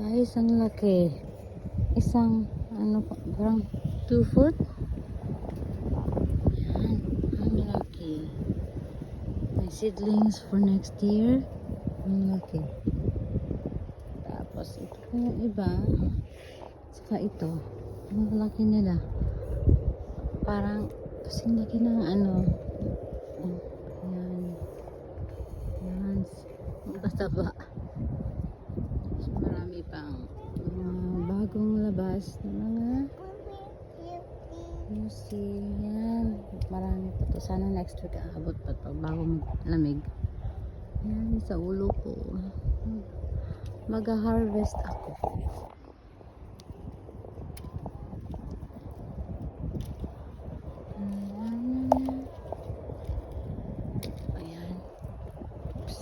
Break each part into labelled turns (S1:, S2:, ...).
S1: Guys, ang laki. Isang, ano, parang 2 foot. Yan, ang laki. May seedlings for next year. Ang laki. Tapos, ito pa yung iba. Saka ito. Ang laki nila. Parang, kasing laki ng ano. Yan. Yan. Basta ba? Marami pang bagong labas na mga music. Yan. Marami pa to. Sana next week aabot pa to bago lamig. Yan sa ulo ko. Mag-harvest ako. Ayan. Oops.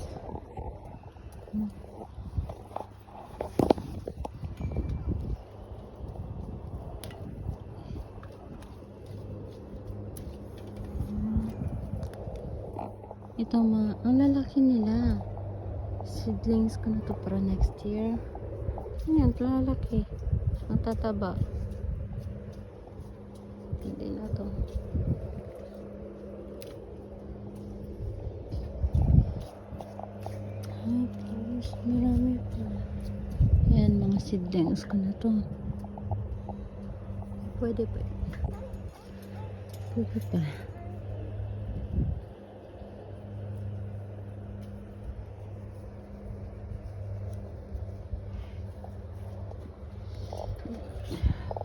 S1: Ito ang lalaki nila. Seedlings ko na to para next year. Ayan, lalaki. Ang tataba. Hindi na to. Ay, tapos marami pa. Ayan, mga seedlings ko na to. Pwede pa. Pwede pa.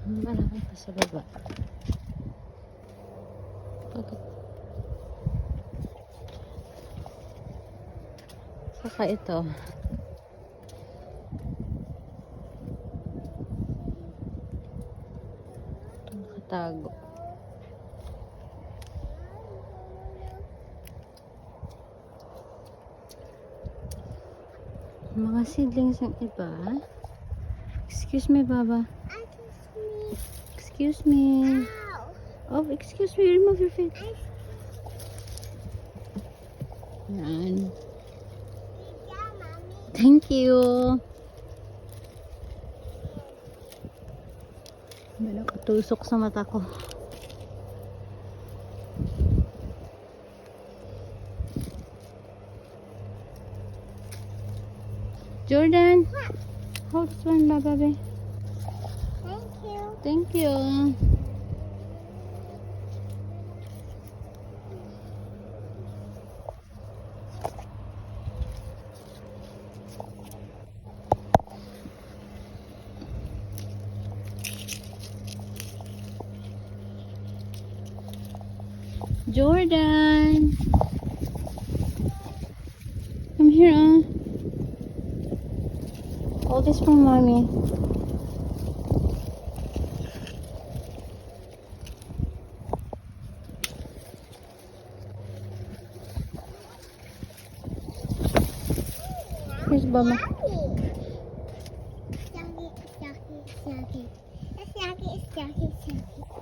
S1: Marami pa sa baba. Saka ito. Ito nakatago. Mga seedlings yung iba. Excuse me, Baba. Excuse me. Oh, excuse me. Remove your feet. Yan. Thank you. May nakatusok sa mata ko. Jordan. Hold this one, baby. Thank you. Jordan. Come here, Hold this for mommy. Here's Baba.
S2: It's yucky.